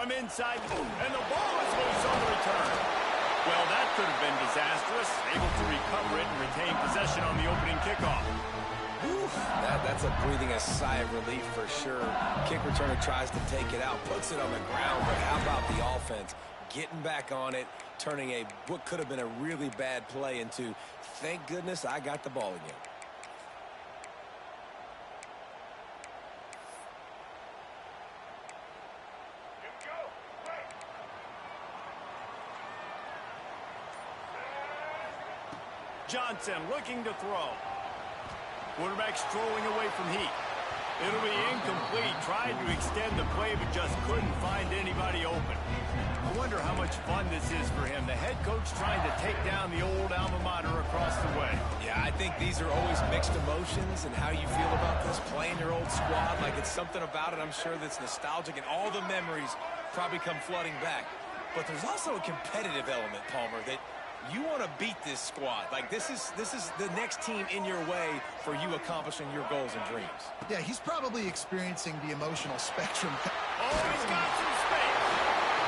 from inside, and the ball is loose on the return. Well, that could have been disastrous. Able to recover it and retain possession on the opening kickoff. Oof, that's a breathing a sigh of relief for sure. Kick returner tries to take it out, puts it on the ground, but how about the offense? Getting back on it, turning what could have been a really bad play into, thank goodness I got the ball again. Johnson looking to throw. Quarterback's throwing away from heat. It'll be incomplete. Tried to extend the play, but just couldn't find anybody open. I wonder how much fun this is for him. The head coach trying to take down the old alma mater across the way. Yeah, I think these are always mixed emotions and how you feel about this, playing your old squad. Like it's something about it, I'm sure, that's nostalgic, and all the memories probably come flooding back. But there's also a competitive element, Palmer, that you want to beat this squad. Like, this is the next team in your way for you accomplishing your goals and dreams. Yeah, he's probably experiencing the emotional spectrum. Oh, he's got some space.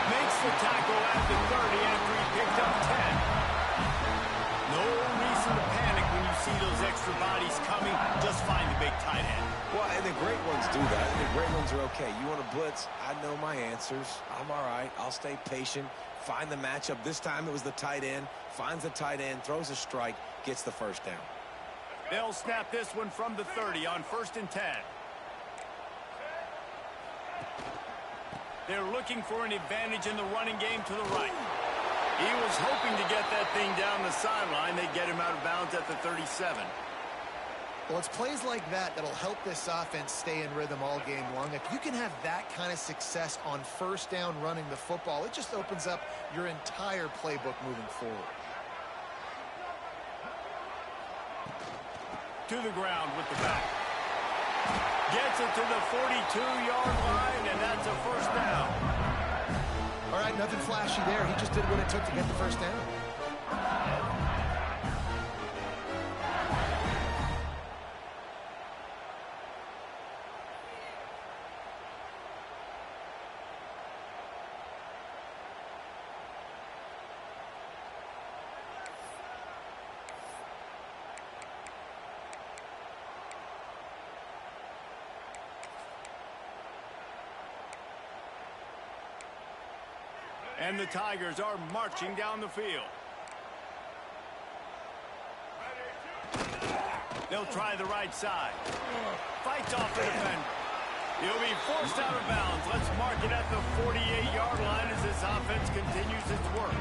Makes the tackle at the 30 after he picked up 10. No reason to panic when you see those extra bodies coming. Just find the big tight end. Well, and the great ones do that. The great ones are okay. You want to blitz? I know my answers. I'm all right. I'll stay patient. Find the matchup. This time it was the tight end. Finds the tight end, throws a strike, gets the first down. They'll snap this one from the 30 on 1st and 10. They're looking for an advantage in the running game to the right. He was hoping to get that thing down the sideline. They get him out of bounds at the 37. Well, it's plays like that that'll help this offense stay in rhythm all game long. If you can have that kind of success on 1st down running the football, it just opens up your entire playbook moving forward. To the ground with the back. Gets it to the 42-yard line, and that's a 1st down. All right, nothing flashy there. He just did what it took to get the 1st down. And the Tigers are marching down the field. They'll try the right side. Fights off the defender. He'll be forced out of bounds. Let's mark it at the 48-yard line as this offense continues its work.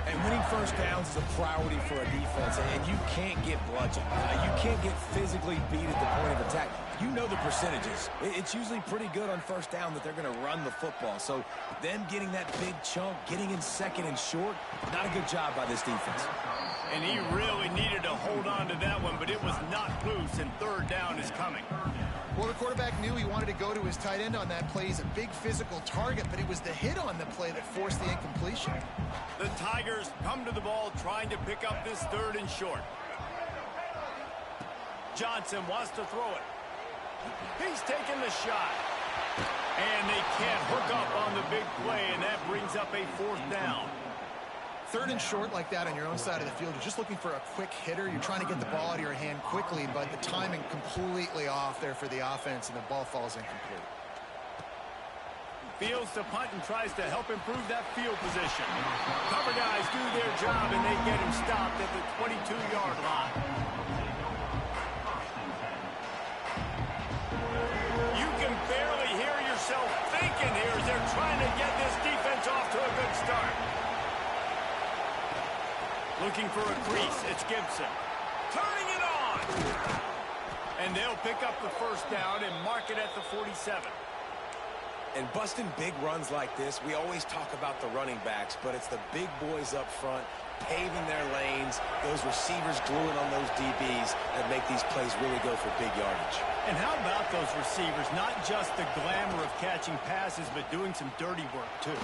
And winning 1st downs is a priority for a defense, and you can't get bludgeoned. You can't get physically beat at the point of attack. You know the percentages. It's usually pretty good on 1st down that they're going to run the football. So them getting that big chunk, getting in 2nd and short, not a good job by this defense. And he really needed to hold on to that one, but it was not loose, and 3rd down is coming. Well, the quarterback knew he wanted to go to his tight end on that play. He's a big physical target, but it was the hit on the play that forced the incompletion. The Tigers come to the ball trying to pick up this 3rd and short. Johnson wants to throw it. He's taking the shot. And they can't hook up on the big play, and that brings up a 4th down. 3rd and short like that on your own side of the field, you're just looking for a quick hitter. You're trying to get the ball out of your hand quickly, but the timing completely off there for the offense, and the ball falls incomplete. Fields to punt and tries to help improve that field position. Cover guys do their job, and they get him stopped at the 22-yard line. You can barely hear yourself thinking here as they're trying to get this defense off to a good start. Looking for a crease, it's Gibson. Turning it on! And they'll pick up the 1st down and mark it at the 47. And busting big runs like this, we always talk about the running backs, but it's the big boys up front, paving their lanes, those receivers gluing on those DBs that make these plays really go for big yardage. And how about those receivers? Not just the glamour of catching passes, but doing some dirty work, too.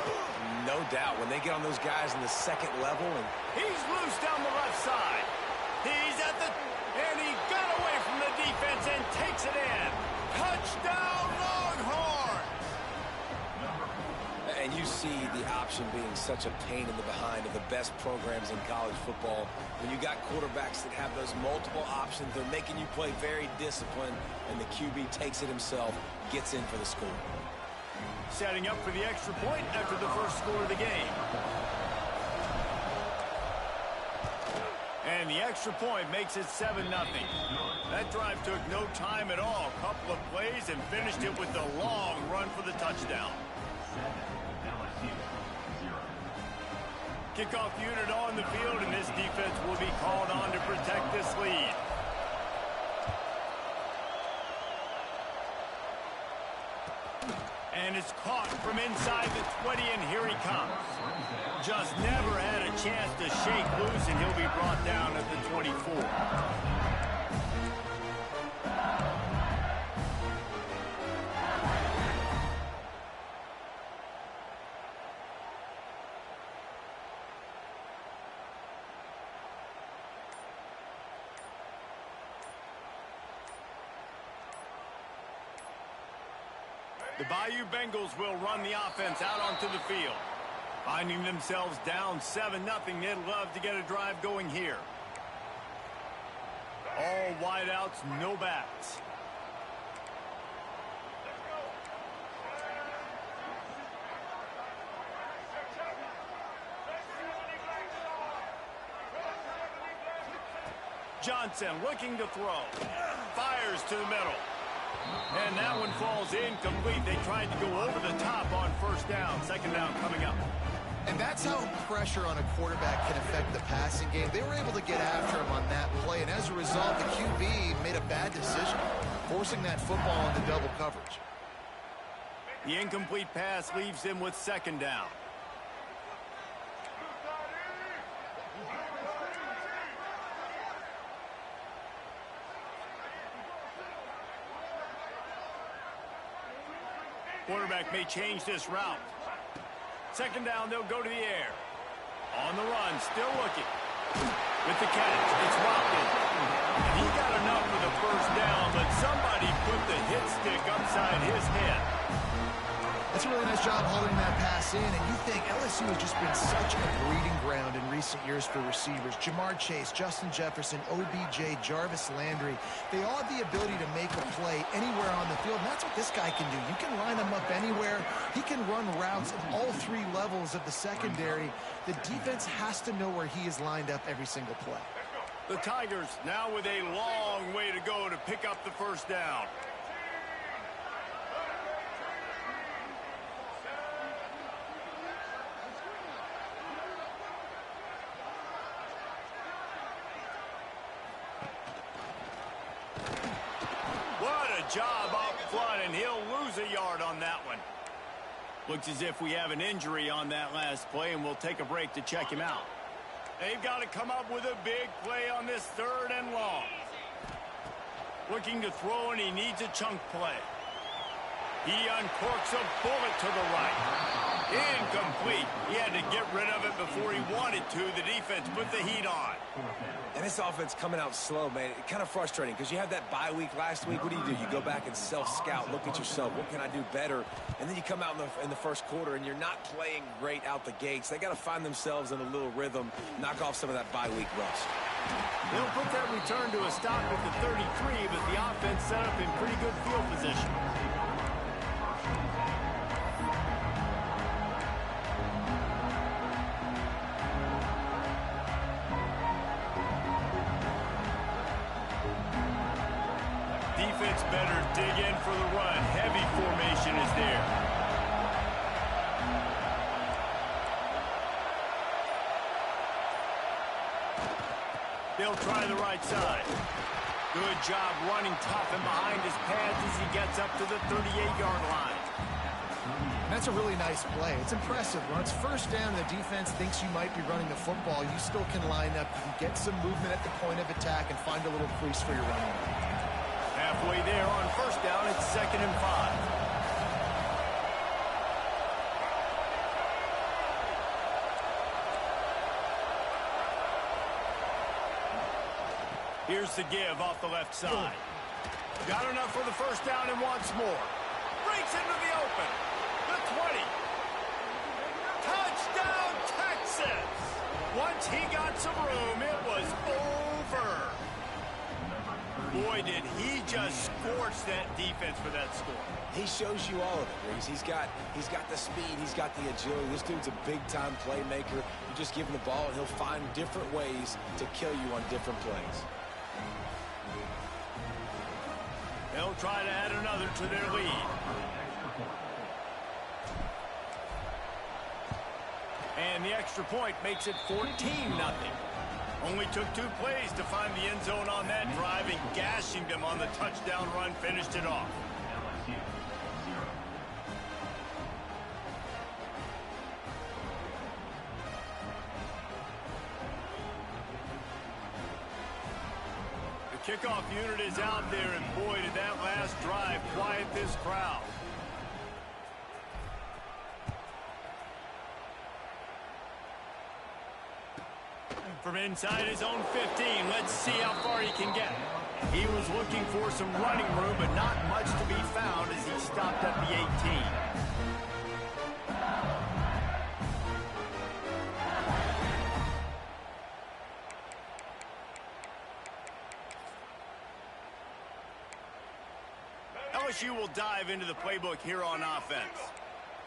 No doubt. When they get on those guys in the 2nd level. And he's loose down the left side. He's at the... And he got away from the defense and takes it in. Touchdown, Longhorns! see the option being such a pain in the behind of the best programs in college football. When you got quarterbacks that have those multiple options, they're making you play very disciplined, and the QB takes it himself, gets in for the score. Setting up for the extra point after the first score of the game. And the extra point makes it 7-0. That drive took no time at all. A couple of plays and finished it with a long run for the touchdown. Kickoff unit on the field, and this defense will be called on to protect this lead. And it's caught from inside the 20, and here he comes. Just never had a chance to shake loose, and he'll be brought down at the 24. The Bayou Bengals will run the offense out onto the field. Finding themselves down 7-0, they'd love to get a drive going here. All wideouts, no backs. Johnson looking to throw. Fires to the middle. And that one falls incomplete. They tried to go over the top on first down. Second down coming up. And that's how pressure on a quarterback can affect the passing game. They were able to get after him on that play, and as a result, the QB made a bad decision, forcing that football into double coverage. The incomplete pass leaves him with second down. Quarterback may change this route. Second down, they'll go to the air. On the run, still looking. With the catch, it's Watkins. He got enough for the first down, but somebody put the hit stick upside his head. That's a really nice job holding that pass in, and you think LSU has just been such a breeding ground in recent years for receivers. Jamar Chase, Justin Jefferson, OBJ, Jarvis Landry, they all have the ability to make a play anywhere on the field, and that's what this guy can do. You can line him up anywhere. He can run routes at all three levels of the secondary. The defense has to know where he is lined up every single play. The Tigers now with a long way to go to pick up the first down. Job up front, and he'll lose a yard on that one. Looks as if we have an injury on that last play, and we'll take a break to check him out. They've got to come up with a big play on this third and long. Looking to throw, and he needs a chunk play. He uncorks a bullet to the right. Incomplete. He had to get rid of it before he wanted to. The defense put the heat on. And this offense coming out slow, man. It's kind of frustrating because you have that bye week last week. What do? You go back and self-scout, look at yourself. What can I do better? And then you come out in the first quarter, and you're not playing great out the gates. They got to find themselves in a little rhythm, knock off some of that bye week rust. They'll put that return to a stop at the 33, but the offense set up in pretty good field position. Defense better dig in for the run. Heavy formation is there. They'll try the right side. Good job running tough and behind his pads as he gets up to the 38-yard line. That's a really nice play. It's impressive. When it's first down, the defense thinks you might be running the football. You still can line up. You can get some movement at the point of attack and find a little crease for your running back. Halfway there on first down, it's 2nd and 5. Here's the give off the left side. Got enough for the first down and wants more. Breaks into the open. The 20. Touchdown, Texas! Once he got some room, it was over. Boy, did he just scorch that defense for that score. He shows you all of it, Reese. He's got the speed, he's got the agility. This dude's a big-time playmaker. You just give him the ball, and he'll find different ways to kill you on different plays. They'll try to add another to their lead. And the extra point makes it 14-0. Only took 2 plays to find the end zone on that drive, and gashing them on the touchdown run finished it off. The kickoff unit is out there, and boy, did that last drive quiet this crowd. From inside his own 15, let's see how far he can get. He was looking for some running room, but not much to be found as he stopped at the 18. LSU will dive into the playbook here on offense.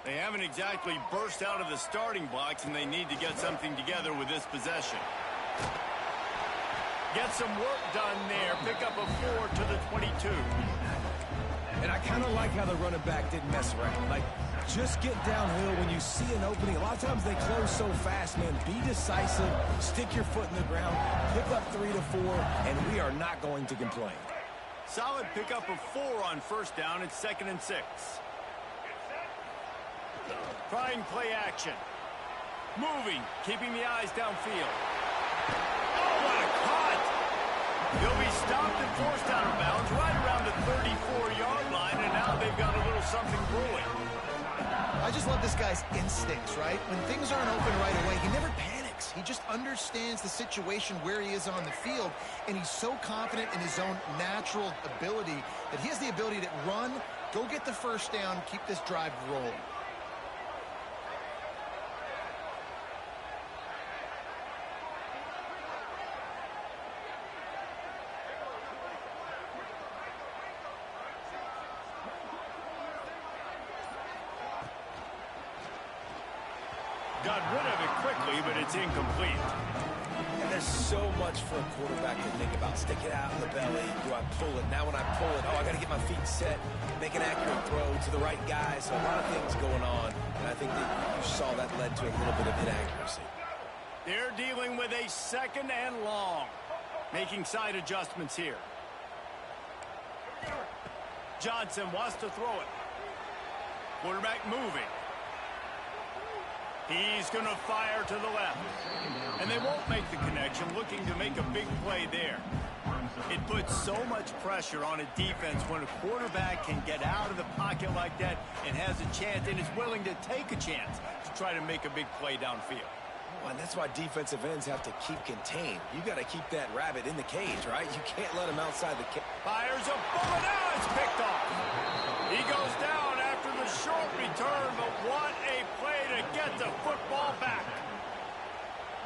They haven't exactly burst out of the starting blocks, and they need to get something together with this possession. Get some work done there. Pick up a 4 to the 22. And I kind of like how the running back didn't mess around. Like, just get downhill when you see an opening. A lot of times they close so fast, man. Be decisive. Stick your foot in the ground. Pick up 3 to 4, and we are not going to complain. Solid pickup of 4 on first down. It's 2nd and 6. Trying play action. Moving, keeping the eyes downfield. Oh, what a cut! He'll be stopped and forced out of bounds right around the 34-yard line, and now they've got a little something brewing. I just love this guy's instincts, right? When things aren't open right away, he never panics. He just understands the situation where he is on the field, and he's so confident in his own natural ability that he has the ability to run, go get the first down, keep this drive rolling. Got rid of it quickly, but it's incomplete. And there's so much for a quarterback to think about. Stick it out in the belly. Do I pull it? Now when I pull it, I got to get my feet set, make an accurate throw to the right guy. So a lot of things going on, and I think that you saw that led to a little bit of inaccuracy. They're dealing with a 2nd and long. Making side adjustments here. Johnson wants to throw it. Quarterback moving. He's going to fire to the left. And they won't make the connection, looking to make a big play there. It puts so much pressure on a defense when a quarterback can get out of the pocket like that and has a chance and is willing to take a chance to try to make a big play downfield. Well, and that's why defensive ends have to keep contained. You got to keep that rabbit in the cage, right? You can't let him outside the cage. Fires a bullet. Now it's picked off. He goes down after the short return, but what a play to get the football back.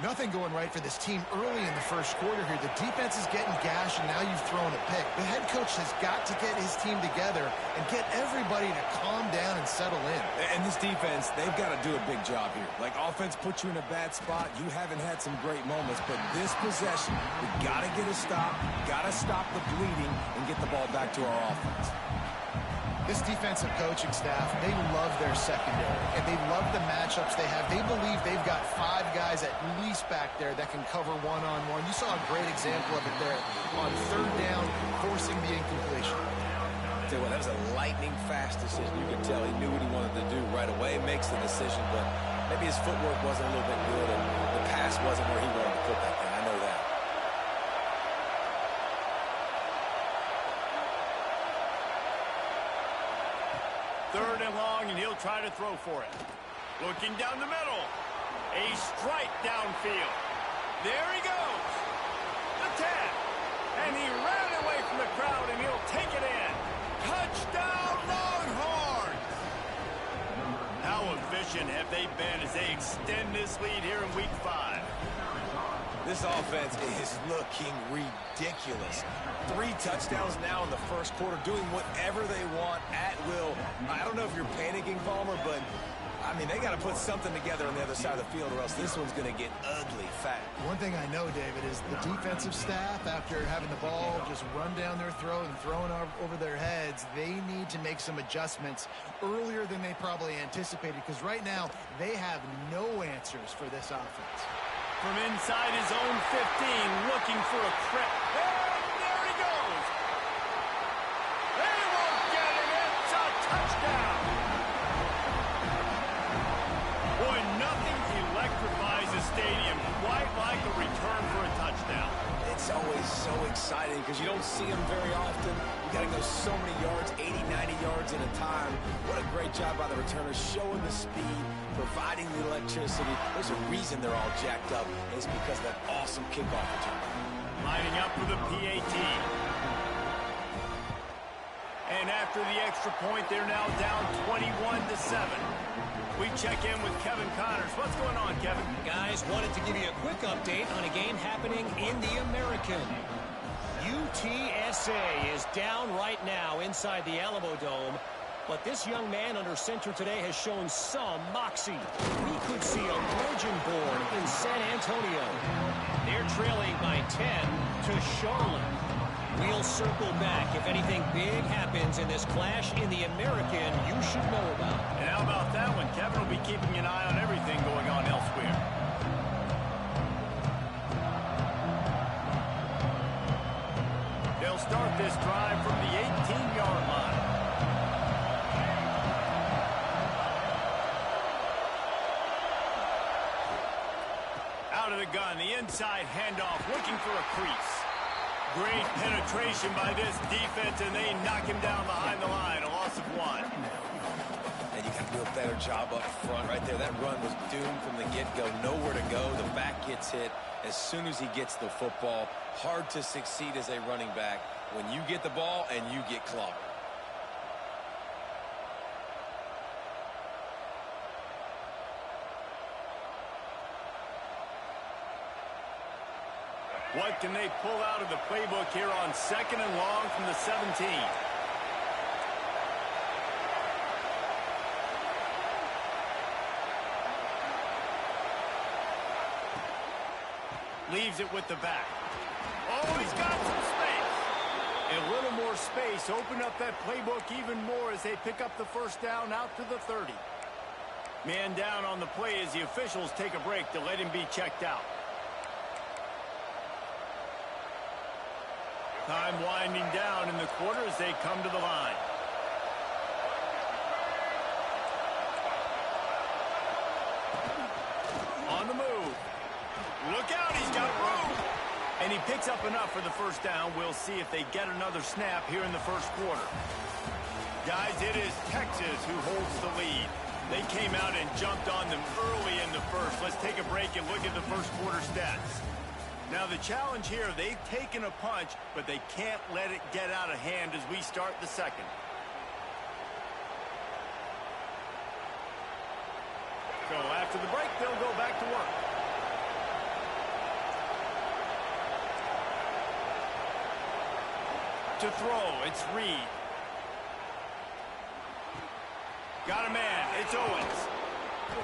Nothing going right for this team early in the first quarter here. The defense is getting gashed, and now you've thrown a pick. The head coach has got to get his team together and get everybody to calm down and settle in. And this defense, they've got to do a big job here. Like, offense puts you in a bad spot. You haven't had some great moments, but this possession, we got to get a stop, got to stop the bleeding, and get the ball back to our offense. This defensive coaching staff, they love their secondary, and they love the matchups they have. They believe they've got 5 guys at least back there that can cover one-on-one. You saw a great example of it there on 3rd down, forcing the incompletion. I'll tell you what, that was a lightning-fast decision. You could tell he knew what he wanted to do right away. Makes the decision, but maybe his footwork wasn't a little bit good, and the pass wasn't where he wanted to put that thing. I know that. Third and long, and he'll try to throw for it. Looking down the middle. A strike downfield. There he goes. The 10. And he ran away from the crowd, and he'll take it in. Touchdown, Longhorns! How efficient direction have they been as they extend this lead here in Week 5? This offense is looking ridiculous. 3 touchdowns now in the first quarter, doing whatever they want at will. I don't know if you're panicking, Palmer, but, I mean, they got to put something together on the other side of the field or else this one's going to get ugly fast. One thing I know, David, is the defensive staff, after having the ball just run down their throat and thrown over their heads, they need to make some adjustments earlier than they probably anticipated, because right now they have no answers for this offense. From inside his own 15, looking for a crack. And there he goes. They won't get it. It's a touchdown. Boy, nothing electrifies a stadium quite like a return for a touchdown. It's always so exciting because you don't see them very often. You got to go so many yards, 80, 90 yards at a time. What a great job by the returners, showing the speed, providing the electricity. There's a reason they're all jacked up. It's because of that awesome kickoff return. Lining up for the PAT. And after the extra point, they're now down 21-7. We check in with Kevin Connors. What's going on, Kevin? Guys, wanted to give you a quick update on a game happening in the American. UTSA is down right now inside the Alamo Dome, but this young man under center today has shown some moxie. We could see a legend born in San Antonio. They're trailing by 10 to Charlotte. We'll circle back. If anything big happens in this clash in the American, you should know about. And how about that one? Kevin will be keeping an eye on everything going on elsewhere. They'll start this drive from the 18-yard line. Out of the gun, the inside handoff, looking for a crease. Great penetration by this defense, and they knock him down behind the line. A loss of 1. And you got to do a better job up front right there. That run was doomed from the get-go. Nowhere to go. The back gets hit as soon as he gets the football. Hard to succeed as a running back when you get the ball and you get clobbered. What can they pull out of the playbook here on 2nd and long from the 17? Leaves it with the back. Oh, he's got some space. A little more space. Open up that playbook even more as they pick up the first down out to the 30. Man down on the play as the officials take a break to let him be checked out. Time winding down in the quarter as they come to the line. On the move. Look out, he's got room. And he picks up enough for the first down. We'll see if they get another snap here in the first quarter. Guys, it is Texas who holds the lead. They came out and jumped on them early in the first. Let's take a break and look at the first quarter stats. Now, the challenge here, they've taken a punch, but they can't let it get out of hand as we start the second. So after the break, they'll go back to work. To throw, it's Reed. Got a man, it's Owens.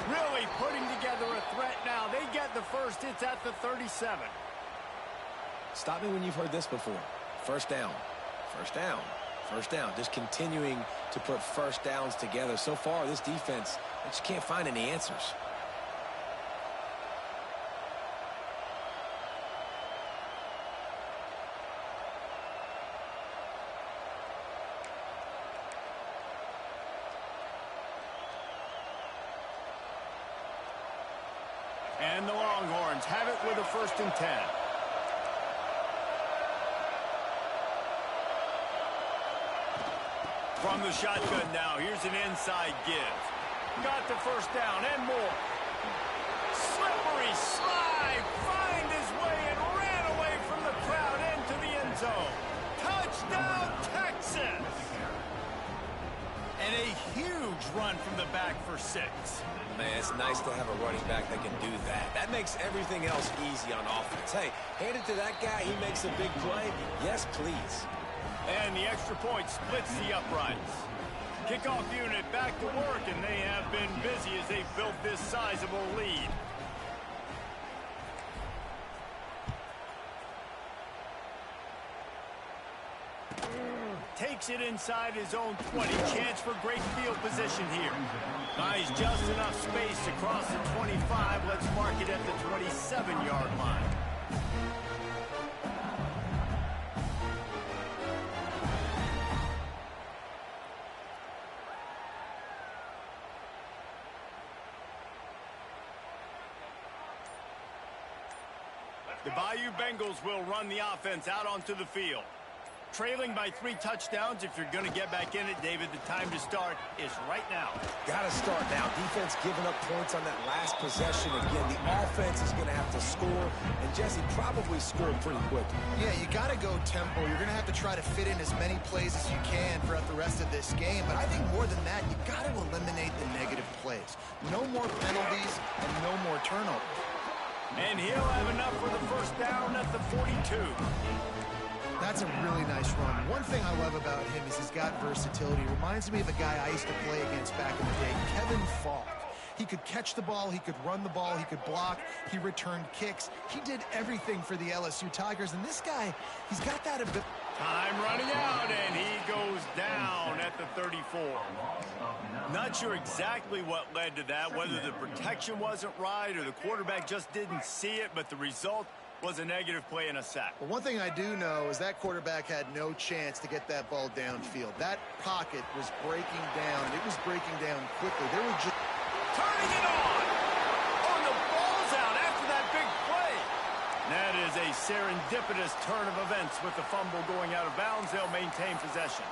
Really putting together a threat now. They get the first, it's at the 37. Stop me when you've heard this before. First down, first down, first down. Just continuing to put first downs together. So far, this defense, they just can't find any answers. And the Longhorns have it with a 1st and 10. From the shotgun now, here's an inside give. Got the first down and more. Slippery slide, find his way and ran away from the crowd into the end zone. Touchdown, Texas! And a huge huge run from the back for 6. Man, it's nice to have a running back that can do that. That makes everything else easy on offense. Hey, hand it to that guy. He makes a big play. Yes, please. And the extra point splits the uprights. Kickoff unit back to work, and they have been busy as they've built this sizable lead. Takes it inside his own 20. Chance for great field position here. Nice, just enough space to cross the 25. Let's mark it at the 27-yard line. The Bayou Bengals will run the offense out onto the field. Trailing by 3 touchdowns. If you're going to get back in it, David, the time to start is right now. Got to start now. Defense giving up points on that last possession. Again, the offense is going to have to score, and Jesse probably scored pretty quick. Yeah, you got to go tempo. You're going to have to try to fit in as many plays as you can throughout the rest of this game. But I think more than that, you got to eliminate the negative plays. No more penalties and no more turnovers. And he'll have enough for the first down at the 42. That's a really nice run. One thing I love about him is he's got versatility. Reminds me of a guy I used to play against back in the day, Kevin Falk. He could catch the ball, he could run the ball, he could block, he returned kicks. He did everything for the LSU Tigers, and this guy, he's got that ability. Time running out, and he goes down at the 34. Not sure exactly what led to that, whether the protection wasn't right or the quarterback just didn't see it, but the result was a negative play and a sack. Well, one thing I do know is that quarterback had no chance to get that ball downfield. That pocket was breaking down. It was breaking down quickly. There were just... Turning it on! Oh, the ball's out after that big play. That is a serendipitous turn of events with the fumble going out of bounds. They'll maintain possession.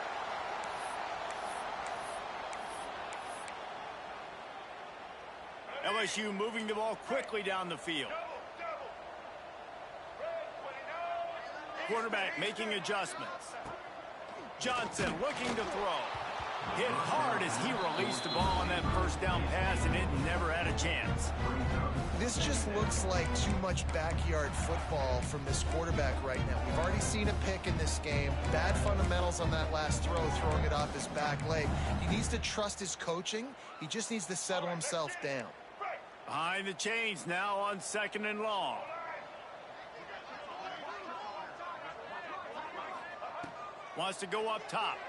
LSU moving the ball quickly down the field. Quarterback making adjustments. Johnson looking to throw. Hit hard as he released the ball on that first down pass, and it never had a chance. This just looks like too much backyard football from this quarterback right now. We've already seen a pick in this game. Bad fundamentals on that last throw, throwing it off his back leg. He needs to trust his coaching. He just needs to settle himself down. Behind the chains now on 2nd and long. Wants to go up top.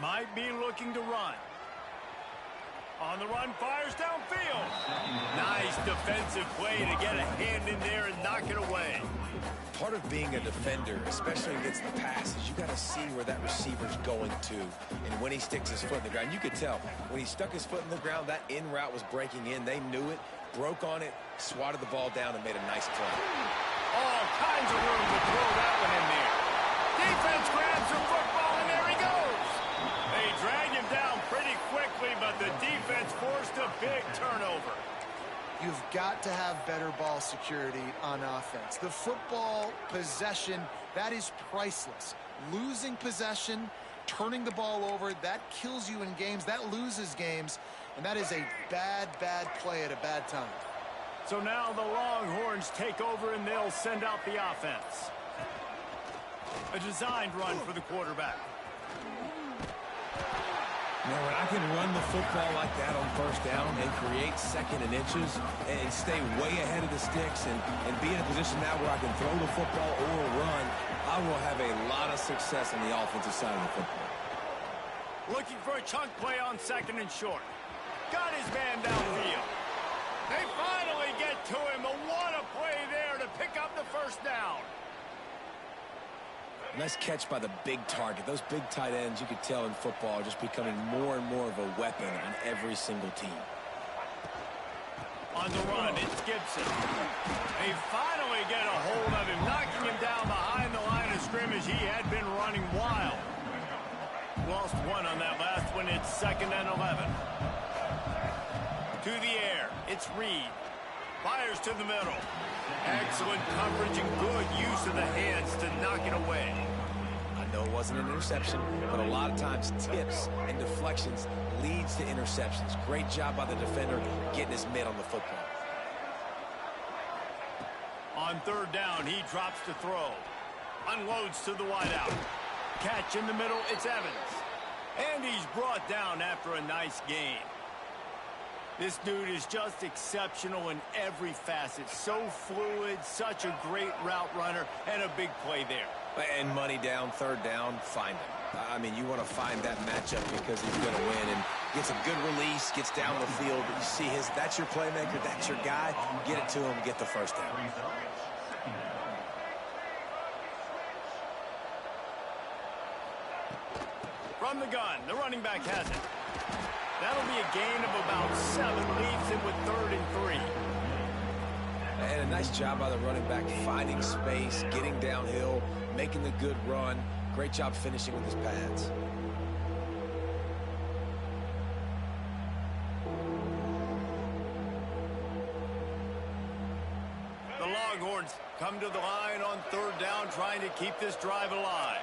Might be looking to run. On the run, fires downfield. Nice defensive play to get a hand in there and knock it away. Part of being a defender, especially against the pass, is you got to see where that receiver's going to and when he sticks his foot in the ground. You could tell when he stuck his foot in the ground, that in route was breaking in. They knew it, broke on it, swatted the ball down, and made a nice play. All kinds of room to throw that one in there. Defense grabs the football, and there he goes. They drag him down pretty quickly, but the defense forced a big turnover. You've got to have better ball security on offense. The football possession, that is priceless. Losing possession, turning the ball over, that kills you in games, that loses games, and that is a bad, bad play at a bad time. So now the Longhorns take over, and they'll send out the offense. A designed run for the quarterback. Now, when I can run the football like that on first down and create 2nd and inches and stay way ahead of the sticks and be in a position now where I can throw the football or run, I will have a lot of success on the offensive side of the football. Looking for a chunk play on 2nd and short. Got his man downfield. They finally get to him. What a play there to pick up the first down. Nice catch by the big target. Those big tight ends, you could tell in football, are just becoming more and more of a weapon on every single team. On the run, it's Gibson. They finally get a hold of him, knocking him down behind the line of scrimmage. He had been running wild. Lost one on that last one. It's 2nd and 11. To the air, it's Reed. Fires to the middle. Excellent coverage and good use of the hands to knock it away. No, it wasn't an interception, but a lot of times tips and deflections leads to interceptions. Great job by the defender getting his mitt on the football. On third down, he drops to throw. Unloads to the wideout. Catch in the middle, it's Evans. And he's brought down after a nice gain. This dude is just exceptional in every facet. So fluid, such a great route runner, and a big play there. And money down, third down, find him. I mean, you want to find that matchup because he's going to win and gets a good release, gets down the field. You see that's your playmaker, that's your guy. Get it to him, get the first down. From the gun, the running back has it. That'll be a gain of about 7, leaves him with 3rd and 3. And a nice job by the running back, finding space, getting downhill, making the good run. Great job finishing with his pads. The Longhorns come to the line on third down, trying to keep this drive alive.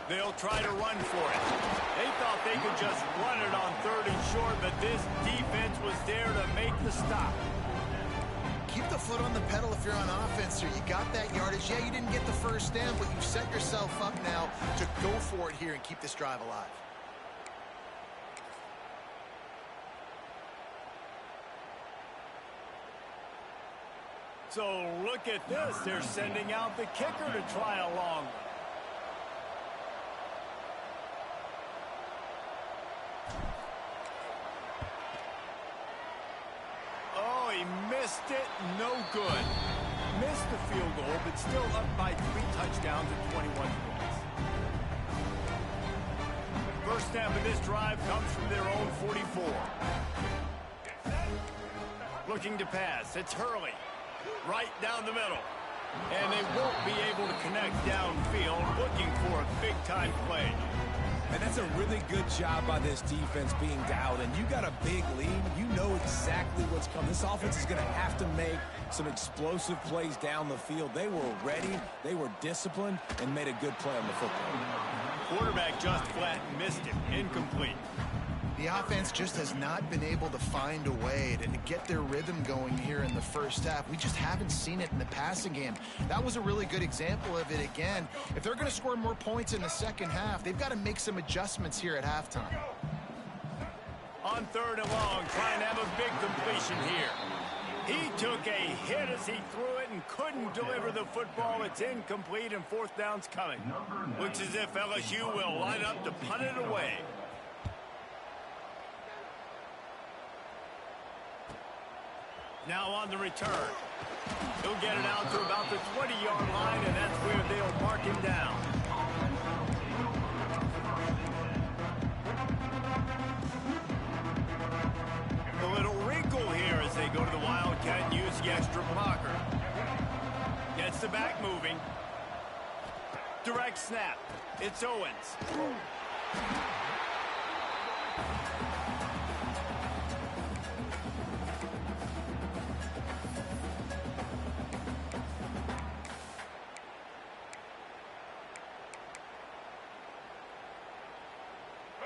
They'll try to run for it. They thought they could just run it on 3rd and short, but this defense was there to make the stop. Keep the foot on the pedal if you're on offense here. You got that yardage. Yeah, you didn't get the first down, but you set yourself up now to go for it here and keep this drive alive. So look at this. They're sending out the kicker to try a long one. Missed it, no good. Missed the field goal, but still up by 3 touchdowns and 21 points. First snap of this drive comes from their own 44. Looking to pass, it's Hurley. Right down the middle. And they won't be able to connect downfield, looking for a big-time play. And that's a really good job by this defense being down. And you got a big lead. You know exactly what's coming. This offense is going to have to make some explosive plays down the field. They were ready, they were disciplined, and made a good play on the football. Quarterback just flat missed him. Incomplete. The offense just has not been able to find a way to get their rhythm going here in the first half. We just haven't seen it in the passing game. That was a really good example of it again. If they're going to score more points in the second half, they've got to make some adjustments here at halftime. On 3rd and long, trying to have a big completion here. He took a hit as he threw it and couldn't deliver the football. It's incomplete and 4th down's coming. Looks as if LSU will line up to punt it away. Now on the return. He'll get it out to about the 20-yard line, and that's where they'll mark him down. A little wrinkle here as they go to the Wildcat and use the extra blocker. Gets the back moving. Direct snap. It's Owens.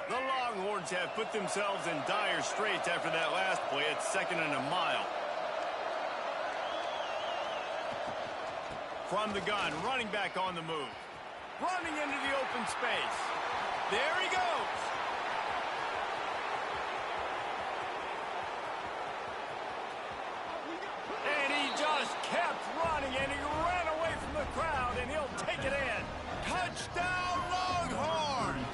The Longhorns have put themselves in dire straits after that last play. It's 2nd and a mile. From the gun, running back on the move. Running into the open space. There he goes. And he just kept running, and he ran away from the crowd, and he'll take it in. Touchdown, Longhorns!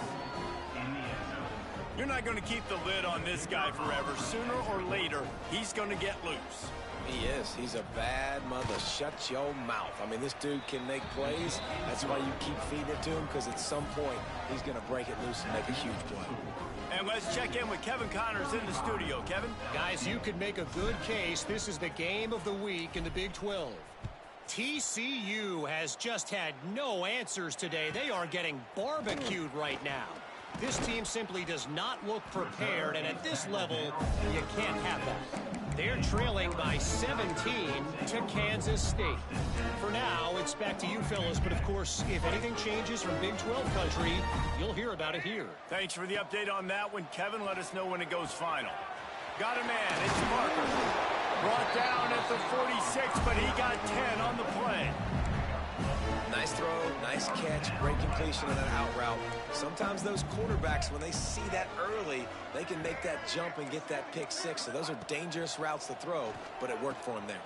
You're not going to keep the lid on this guy forever. Sooner or later, he's going to get loose. He is. He's a bad mother. Shut your mouth. I mean, this dude can make plays. That's why you keep feeding it to him, because at some point, he's going to break it loose and make a huge play. And let's check in with Kevin Connors in the studio. Kevin? Guys, you could make a good case. This is the game of the week in the Big 12. TCU has just had no answers today. They are getting barbecued right now. This team simply does not look prepared, and at this level, you can't have that. They're trailing by 17 to Kansas State. For now, it's back to you fellas, but of course, if anything changes from Big 12 country, you'll hear about it here. Thanks for the update on that one, Kevin. Let us know when it goes final. Got a man. It's Parker. Brought down at the 46, but he got 10 on the play. Nice throw, nice catch, great completion of that out route. Sometimes those quarterbacks, when they see that early, they can make that jump and get that pick six. So those are dangerous routes to throw, but it worked for him there.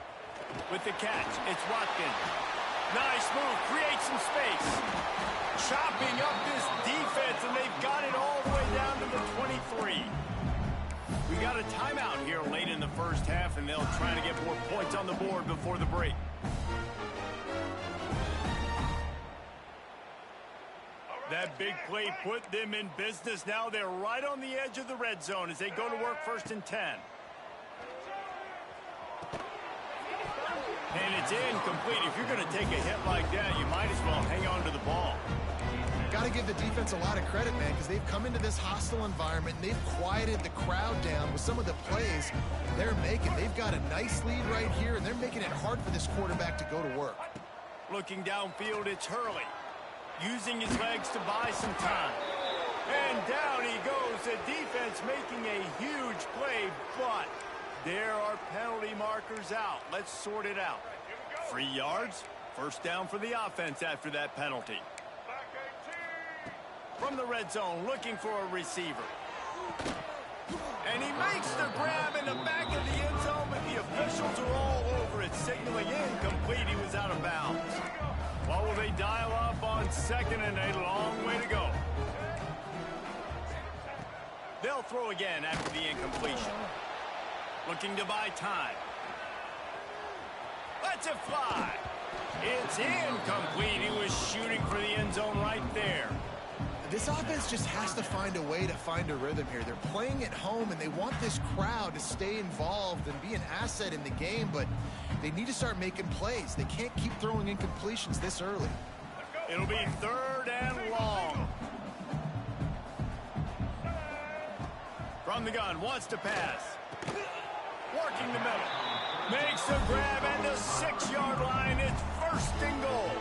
With the catch, it's Watkins. Nice move, creates some space. Chopping up this defense, and they've got it all the way down to the 23. We got a timeout here late in the first half, and they'll try to get more points on the board before the break. That big play put them in business. Now they're right on the edge of the red zone as they go to work 1st and 10. And it's incomplete. If you're going to take a hit like that, you might as well hang on to the ball. Got to give the defense a lot of credit, man, because they've come into this hostile environment and they've quieted the crowd down with some of the plays they're making. They've got a nice lead right here, and they're making it hard for this quarterback to go to work. Looking downfield, it's Hurley, using his legs to buy some time. And down he goes. The defense making a huge play, but there are penalty markers out. Let's sort it out. 3 yards, 1st down for the offense after that penalty. From the red zone, looking for a receiver. And he makes the grab in the back of the end zone, but the officials are all over it, signaling incomplete. He was out of bounds. Well, will they dial up on 2nd and a long way to go? They'll throw again after the incompletion. Looking to buy time. Lets it fly. It's incomplete. He was shooting for the end zone right there. This offense just has to find a way to find a rhythm here. They're playing at home, and they want this crowd to stay involved and be an asset in the game, but they need to start making plays. They can't keep throwing incompletions this early. It'll be 3rd and long. From the gun, wants to pass. Working the middle. Makes the grab at the 6-yard line. It's 1st and goal.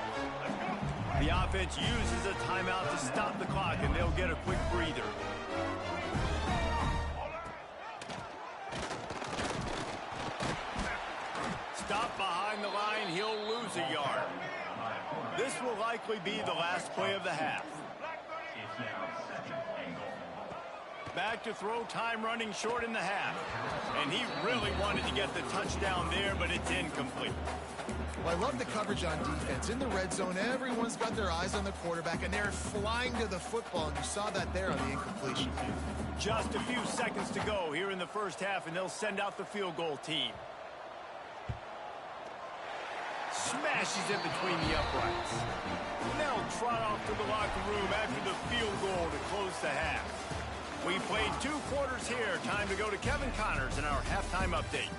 The offense uses a timeout to stop the clock, and they'll get a quick breather. Stop behind the line. He'll lose a yard. This will likely be the last play of the half. Back to throw, time running short in the half. And he really wanted to get the touchdown there, but it's incomplete. Well, I love the coverage on defense. In the red zone, everyone's got their eyes on the quarterback, and they're flying to the football, and you saw that there on the incompletion. Just a few seconds to go here in the first half, and they'll send out the field goal team. Smashes it between the uprights. They'll trot off to the locker room after the field goal to close the half. We played 2 quarters here. Time to go to Kevin Connors in our halftime update.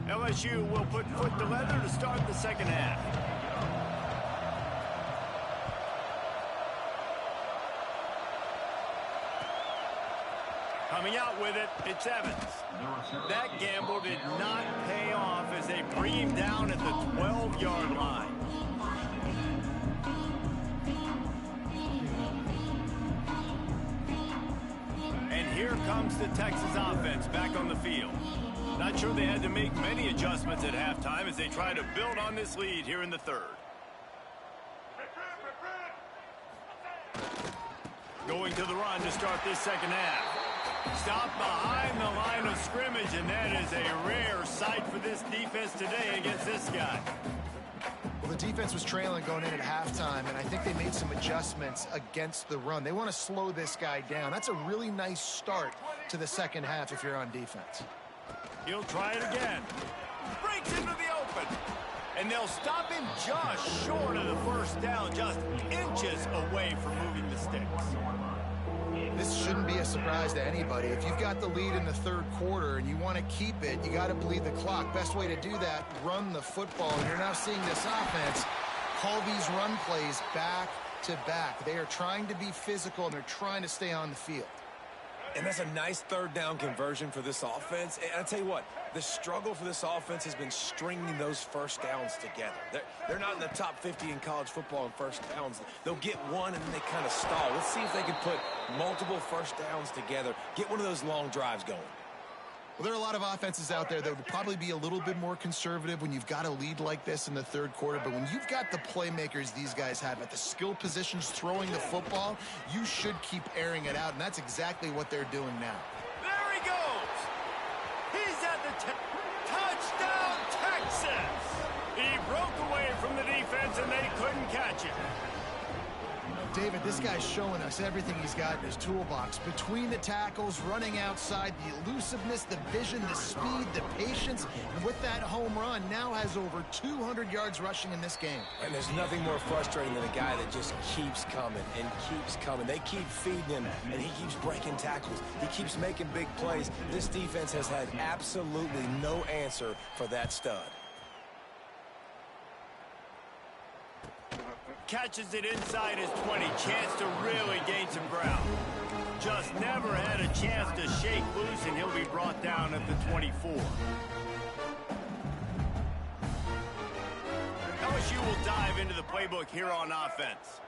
LSU will put foot to leather to start the second half. Coming out with it, it's Evans. That gamble did not pay off as they bring him down at the 12-yard line. And here comes the Texas offense back on the field. Not sure they had to make many adjustments at halftime as they try to build on this lead here in the 3rd. Going to the run to start this second half. Stop behind the line of scrimmage, and that is a rare sight for this defense today against this guy. Well, the defense was trailing going in at halftime, and I think they made some adjustments against the run. They want to slow this guy down. That's a really nice start to the second half if you're on defense. He'll try it again. Breaks into the open. And they'll stop him just short of the 1st down, just inches away from moving the sticks. This shouldn't be a surprise to anybody. If you've got the lead in the third quarter and you want to keep it, you got to bleed the clock. Best way to do that, run the football. And you're now seeing this offense call these run plays back to back. They are trying to be physical, and they're trying to stay on the field. And that's a nice third down conversion for this offense. And I tell you what, the struggle for this offense has been stringing those first downs together. They're not in the top 50 in college football in first downs. They'll get one, and then they kind of stall. Let's see if they can put multiple first downs together, get one of those long drives going. Well, there are a lot of offenses out there that would probably be a little bit more conservative when you've got a lead like this in the third quarter. But when you've got the playmakers these guys have at the skill positions throwing the football, you should keep airing it out. And that's exactly what they're doing now. There he goes. He's at the touchdown, Texas. He broke away from the defense, and they couldn't catch it. David, this guy's showing us everything he's got in his toolbox. Between the tackles, running outside, the elusiveness, the vision, the speed, the patience. And with that home run, now has over 200 yards rushing in this game. And there's nothing more frustrating than a guy that just keeps coming and keeps coming. They keep feeding him, and he keeps breaking tackles. He keeps making big plays. This defense has had absolutely no answer for that stud. Catches it inside his 20. Chance to really gain some ground. Just never had a chance to shake loose, and he'll be brought down at the 24. LSU will dive into the playbook here on offense.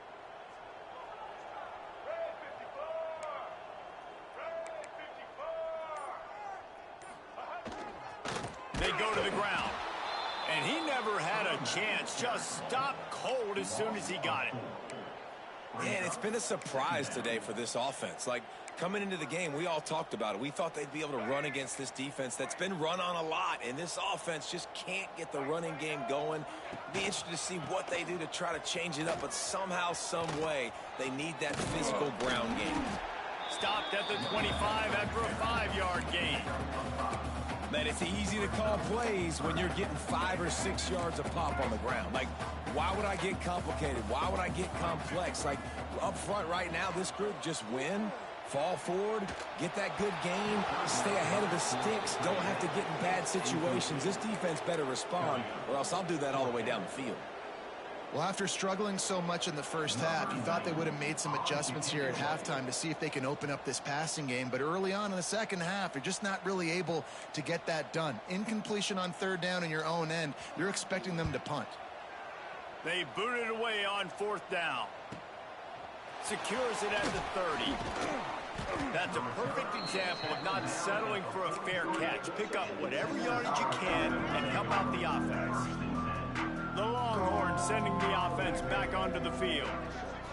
They go to the ground. And he never had a chance. Just stopped cold as soon as he got it. Man, it's been a surprise today for this offense. Like, coming into the game, we all talked about it. We thought they'd be able to run against this defense that's been run on a lot. And this offense just can't get the running game going. Be interested to see what they do to try to change it up. But somehow, some way, they need that physical ground game. Stopped at the 25 after a 5-yard gain. Man, it's easy to call plays when you're getting 5 or 6 yards a pop on the ground. Like, why would I get complicated? Why would I get complex? Like, up front right now, this group just win, fall forward, get that good gain, stay ahead of the sticks, don't have to get in bad situations. This defense better respond, or else I'll do that all the way down the field. Well, after struggling so much in the first half, you thought they would have made some adjustments here at halftime to see if they can open up this passing game. But early on in the second half, they're just not really able to get that done. Incompletion on third down in your own end, you're expecting them to punt. They booted away on fourth down. Secures it at the 30. That's a perfect example of not settling for a fair catch. Pick up whatever yardage you can and help out the offense. The Longhorns sending the offense back onto the field.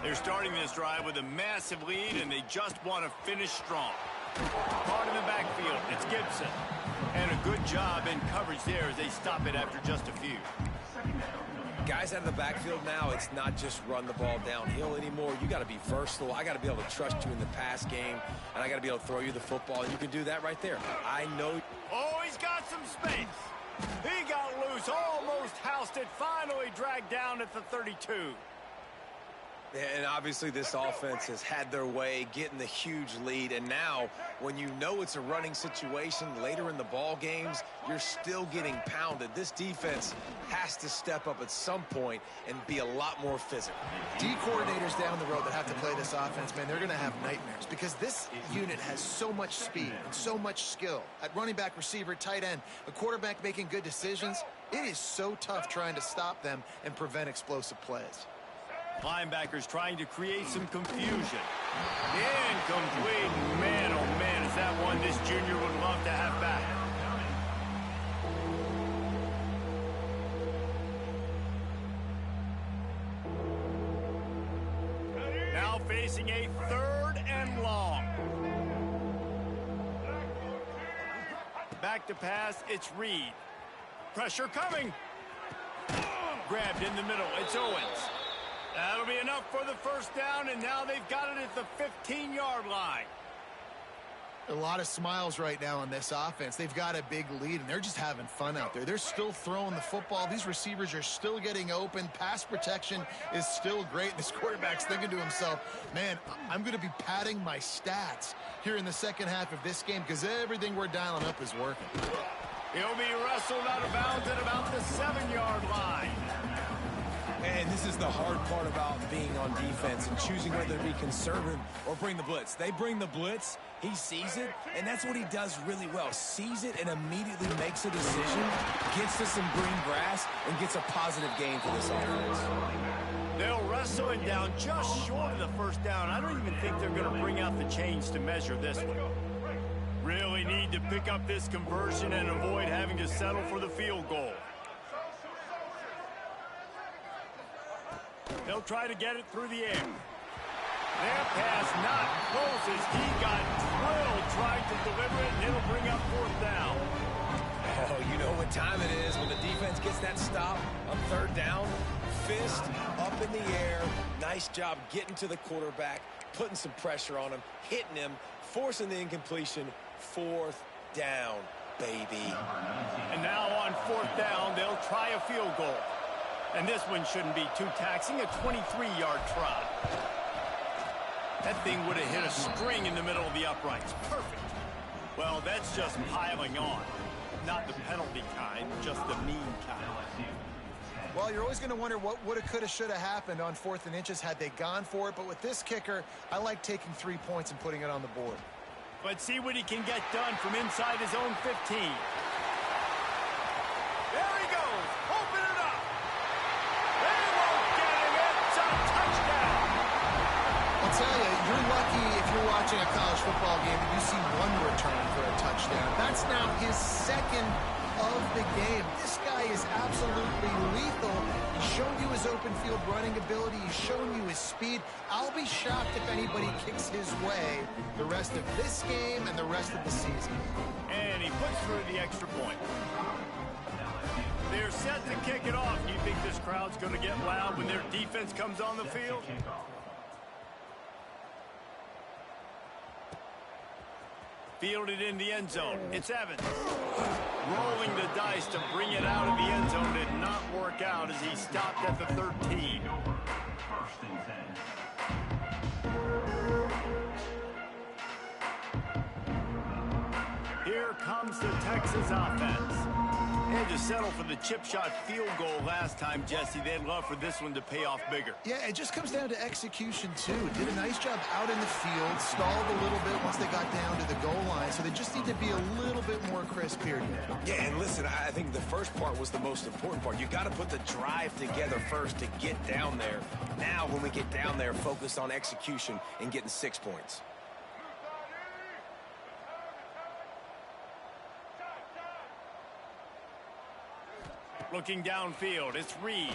They're starting this drive with a massive lead, and they just want to finish strong. Caught in the backfield, it's Gibson. And a good job in coverage there as they stop it after just a few. Guys out of the backfield now, it's not just run the ball downhill anymore. You got to be versatile. I got to be able to trust you in the pass game, and I got to be able to throw you the football, and you can do that right there. I know. Oh, he's got some space. He got loose, almost housed it, finally dragged down at the 32. And obviously this offense has had their way, getting the huge lead. And now, when you know it's a running situation later in the ball games, you're still getting pounded. This defense has to step up at some point and be a lot more physical. D coordinators down the road that have to play this offense, man, they're going to have nightmares because this unit has so much speed and so much skill. At running back, receiver, tight end, a quarterback making good decisions, it is so tough trying to stop them and prevent explosive plays. Linebackers trying to create some confusion. Incomplete. Man, oh man, is that one this junior would love to have back. Now facing a 3rd and long. Back to pass, it's Reed. Pressure coming. Grabbed in the middle, it's Owens. That'll be enough for the first down, and now they've got it at the 15-yard line. A lot of smiles right now on this offense. They've got a big lead, and they're just having fun out there. They're still throwing the football. These receivers are still getting open. Pass protection is still great. This quarterback's thinking to himself, man, I'm going to be padding my stats here in the second half of this game because everything we're dialing up is working. He'll be wrestled out of bounds at about the 7-yard line. And this is the hard part about being on defense and choosing whether to be conservative or bring the blitz. They bring the blitz, he sees it, and that's what he does really well. Sees it and immediately makes a decision, gets to some green grass, and gets a positive gain for this offense. They'll wrestle him down just short of the first down. I don't even think they're going to bring out the chains to measure this one. Really need to pick up this conversion and avoid having to settle for the field goal. They'll try to get it through the air. Their pass not close as he got drilled trying to deliver it, and it'll bring up fourth down. Oh, you know what time it is when the defense gets that stop on third down. Fist up in the air. Nice job getting to the quarterback, putting some pressure on him, hitting him, forcing the incompletion. Fourth down, baby. And now on fourth down, they'll try a field goal. And this one shouldn't be too taxing, a 23-yard try. That thing would have hit a string in the middle of the uprights. Perfect. Well, that's just piling on. Not the penalty kind, just the mean kind. Well, you're always going to wonder what woulda, coulda, shoulda happened on 4th and inches had they gone for it. But with this kicker, I like taking 3 points and putting it on the board. But see what he can get done from inside his own 15. There he goes. Open it up. They won't get him. It's a touchdown. I'll tell you, you're lucky if you're watching a college football game and you see one return for a touchdown. That's now his second of the game. This guy is absolutely lethal. He's shown you his open field running ability. He's shown you his speed. I'll be shocked if anybody kicks his way the rest of this game and the rest of the season. And he puts through the extra point. They're set to kick it off. Do you think this crowd's going to get loud when their defense comes on the field? Fielded in the end zone. It's Evans. Rolling the dice to bring it out of the end zone did not work out as he stopped at the 13. Here comes the Texas offense. They had to settle for the chip shot field goal last time, Jesse. They'd love for this one to pay off bigger. Yeah, it just comes down to execution, too. Did a nice job out in the field, stalled a little bit once they got down to the goal line, so they just need to be a little bit more crisp here. Yeah, and listen, I think the first part was the most important part. You got to put the drive together first to get down there. Now, when we get down there, focus on execution and getting 6 points. Looking downfield, it's Reed.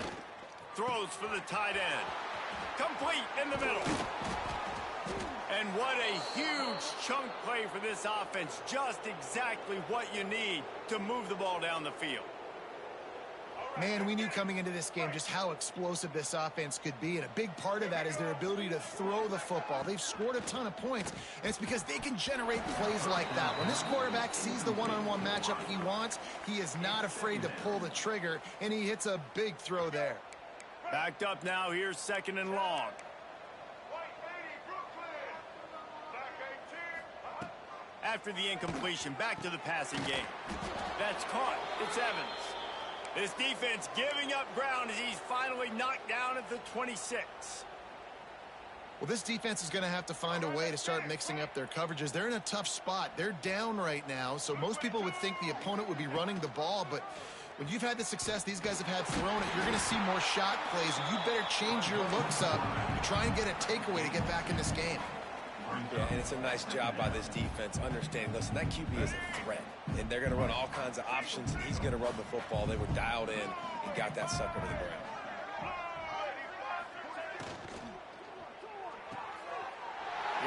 Throws for the tight end. Complete in the middle. And what a huge chunk play for this offense. Just exactly what you need to move the ball down the field. Man, we knew coming into this game just how explosive this offense could be, and a big part of that is their ability to throw the football. They've scored a ton of points, and it's because they can generate plays like that. When this quarterback sees the one-on-one matchup he wants, he is not afraid to pull the trigger, and he hits a big throw there. Backed up now, here's 2nd and long. After the incompletion, back to the passing game. That's caught. It's Evans. This defense giving up ground as he's finally knocked down at the 26. Well, this defense is going to have to find a way to start mixing up their coverages. They're in a tough spot. They're down right now, so most people would think the opponent would be running the ball, but when you've had the success these guys have had throwing it, you're going to see more shot plays, and you better change your looks up to try and get a takeaway to get back in this game. Yeah, and it's a nice job by this defense understanding, listen, that QB is a threat, and they're going to run all kinds of options, and he's going to run the football. They were dialed in and got that sucker to the ground.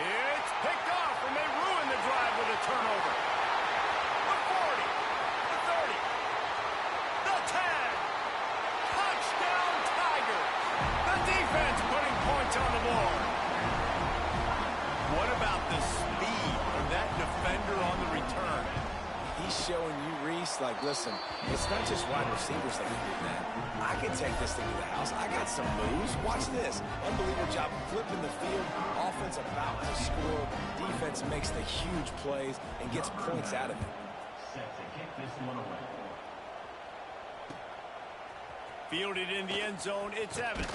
It's picked off, and they ruin the drive with a turnover. The 40, the 30, the 10. Touchdown, Tigers. The defense putting points on the board. What about the speed of that defender on the return? He's showing you, Reese, like, listen, it's not just wide receivers that can do that. I can take this thing to the house. I got some moves. Watch this. Unbelievable job flipping the field. Offense about to score. Defense makes the huge plays and gets points out of it. Set to kick this one away. Fielded in the end zone, it's Evans.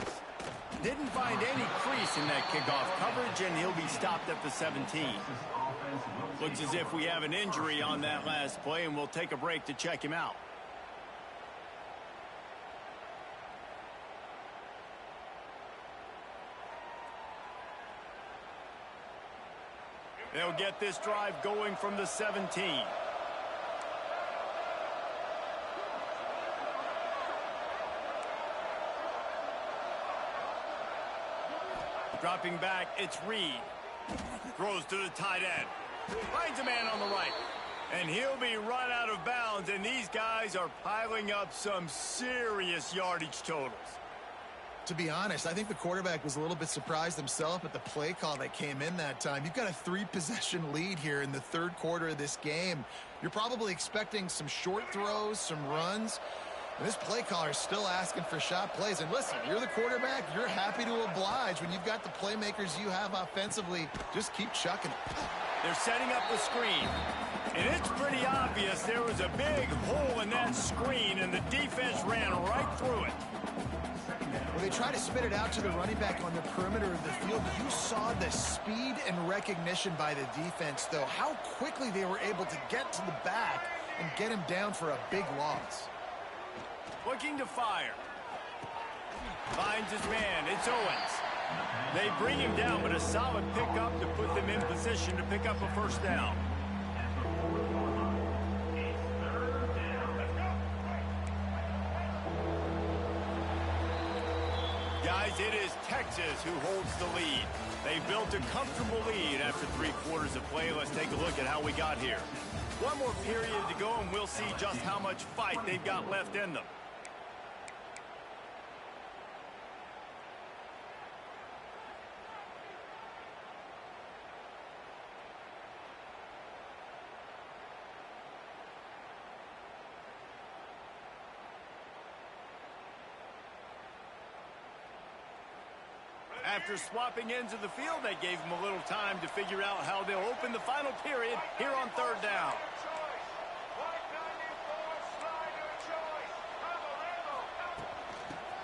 Didn't find any crease in that kickoff coverage, and he'll be stopped at the 17. Looks as if we have an injury on that last play, and we'll take a break to check him out. They'll get this drive going from the 17. Dropping back, it's Reed. Throws to the tight end. Finds a man on the right. And he'll be run out of bounds, and these guys are piling up some serious yardage totals. To be honest, I think the quarterback was a little bit surprised himself at the play call that came in that time. You've got a 3-possession lead here in the third quarter of this game. You're probably expecting some short throws, some runs. And this play caller is still asking for shot plays. And listen, you're the quarterback. You're happy to oblige when you've got the playmakers you have offensively. Just keep chucking it. They're setting up the screen. And it's pretty obvious there was a big hole in that screen, and the defense ran right through it. When they try to spit it out to the running back on the perimeter of the field, you saw the speed and recognition by the defense, though. How quickly they were able to get to the back and get him down for a big loss. Looking to fire. Finds his man. It's Owens. They bring him down, but a solid pickup to put them in position to pick up a first down. Guys, it is Texas who holds the lead. They built a comfortable lead after 3 quarters of play. Let's take a look at how we got here. One more period to go, and we'll see just how much fight they've got left in them. After swapping ends of the field, they gave them a little time to figure out how they'll open the final period here on third down.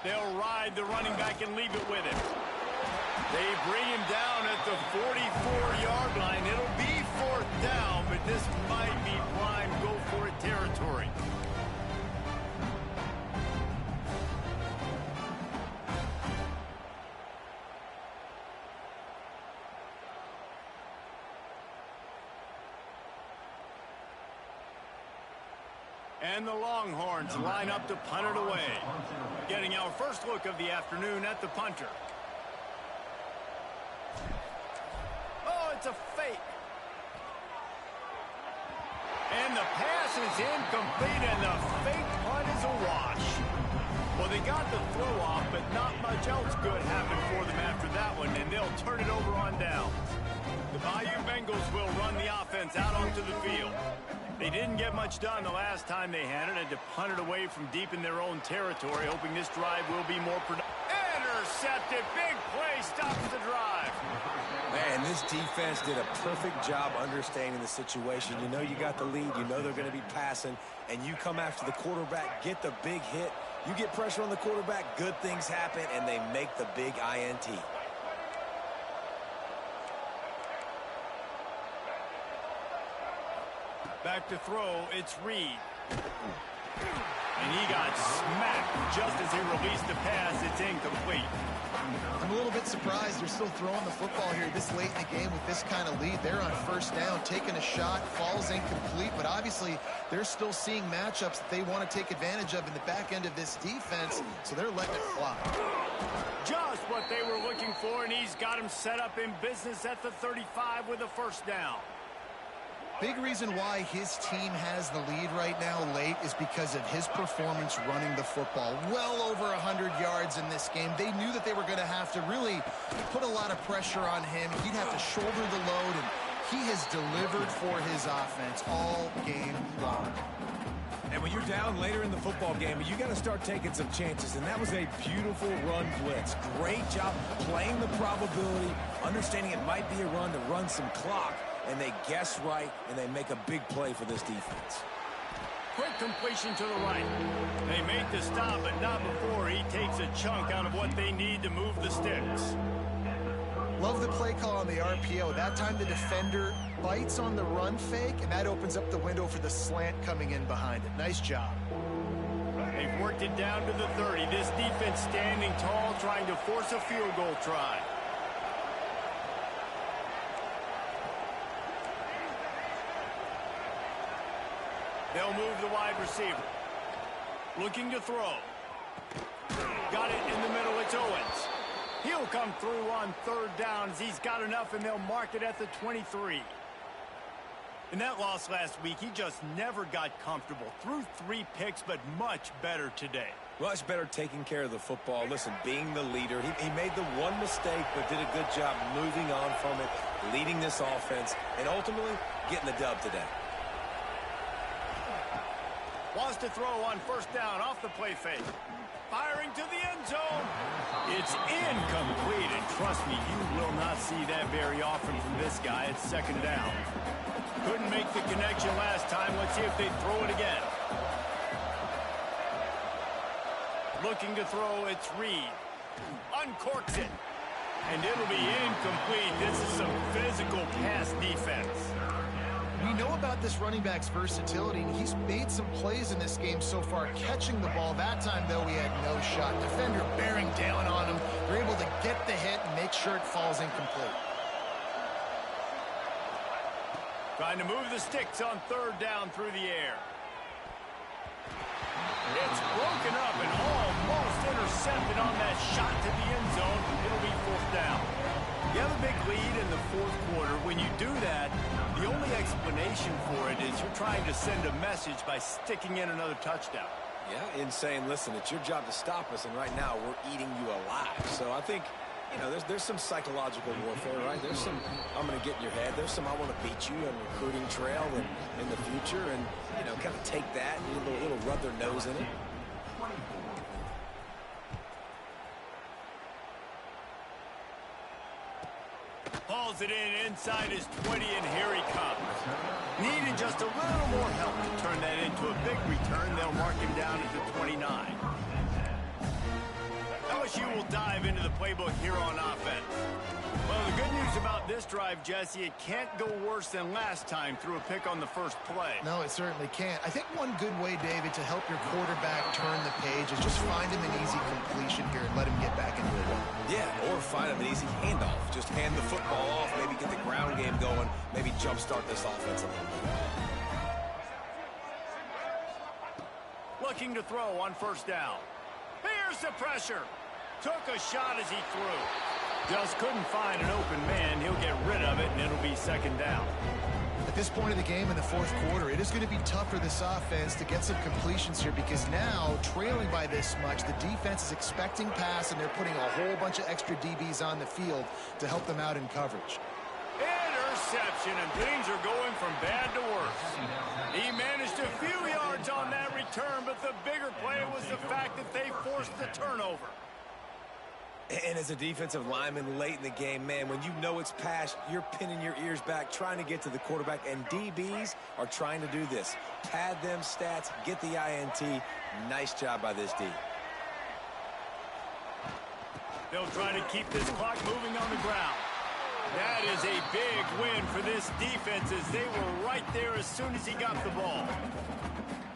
They'll ride the running back and leave it with him. They bring him down at the 44-yard line. It'll be fourth down, but this might be prime go-for-it territory. And the Longhorns line up to punt it away. Getting our first look of the afternoon at the punter. Oh, it's a fake. And the pass is incomplete, and the fake punt is a wash. Well, they got the throw off, but not much else good happened for them after that one, and they'll turn it over on down. The Bayou Bengals will run the offense out onto the field. They didn't get much done the last time they had it, and to punt it away from deep in their own territory, hoping this drive will be more productive. Intercepted. Big play stops the drive. Man, this defense did a perfect job understanding the situation. You know you got the lead. You know they're going to be passing, and you come after the quarterback, get the big hit. You get pressure on the quarterback, good things happen, and they make the big INT. Back to throw, it's Reed. And he got smacked just as he released the pass. It's incomplete. I'm a little bit surprised they're still throwing the football here this late in the game with this kind of lead. They're on first down, taking a shot, falls incomplete, but obviously they're still seeing matchups that they want to take advantage of in the back end of this defense, so they're letting it fly. Just what they were looking for, and he's got him set up in business at the 35 with a first down. Big reason why his team has the lead right now late is because of his performance running the football. Well over 100 yards in this game. They knew that they were going to have to really put a lot of pressure on him. He'd have to shoulder the load, and he has delivered for his offense all game long. And when you're down later in the football game, you got to start taking some chances. And that was a beautiful run blitz. Great job playing the probability, understanding it might be a run to run some clock. And they guess right, and they make a big play for this defense. Quick completion to the right. They make the stop, but not before he takes a chunk out of what they need to move the sticks. Love the play call on the RPO. That time the defender bites on the run fake, and that opens up the window for the slant coming in behind it. Nice job. They've worked it down to the 30. This defense standing tall, trying to force a field goal try. They'll move the wide receiver. Looking to throw. Got it in the middle. It's Owens. He'll come through on third down as he's got enough, and they'll mark it at the 23. In that loss last week, he just never got comfortable. Threw 3 picks, but much better today. Much better taking care of the football. Listen, being the leader, he made the one mistake, but did a good job moving on from it, leading this offense, and ultimately getting the dub today. Wants to throw on first down off the play fake. Firing to the end zone. It's incomplete, and trust me, you will not see that very often from this guy. It's second down. Couldn't make the connection last time. Let's see if they throw it again. Looking to throw, it's Reed. Uncorks it. And it'll be incomplete. This is some physical pass defense. We know about this running back's versatility, and he's made some plays in this game so far, catching the ball. That time, though, he had no shot. Defender bearing down on him. They're able to get the hit and make sure it falls incomplete. Trying to move the sticks on third down through the air. It's broken up and almost intercepted on that shot to the end zone. It'll be fourth down. You have a big lead in the fourth quarter. When you do that, the only explanation for it is you're trying to send a message by sticking in another touchdown. Yeah, in saying, listen, it's your job to stop us, and right now we're eating you alive. So I think, you know, there's some psychological warfare, right? There's some, I'm going to get in your head. There's some, I want to beat you on recruiting trail and in the future, and, you know, kind of take that and a little rub their nose in it. Hauls it in inside his 20, and here he comes. Needed just a little more help to turn that into a big return. They'll mark him down at the 29. LSU will dive into the playbook here on offense. Well, the good news about this drive, Jesse, it can't go worse than last time through a pick on the first play. No, it certainly can't. I think one good way, David, to help your quarterback turn the page is just find him an easy completion here and let him get back into the run. Yeah, or find him an easy handoff. Just hand the football off, maybe get the ground game going, maybe jumpstart this offense a little bit. Looking to throw on first down. Here's the pressure. Took a shot as he threw. Just couldn't find an open man. He'll get rid of it, and it'll be second down. At this point of the game in the fourth quarter, it is going to be tough for this offense to get some completions here because now, trailing by this much, the defense is expecting pass, and they're putting a whole bunch of extra DBs on the field to help them out in coverage. Interception, and things are going from bad to worse. He managed a few yards on that return, but the bigger play was the fact that they forced the turnover. And as a defensive lineman late in the game, man, when you know it's pass, you're pinning your ears back, trying to get to the quarterback, and DBs are trying to do this. Pad them stats, get the INT. Nice job by this D. They'll try to keep this clock moving on the ground. That is a big win for this defense as they were right there as soon as he got the ball.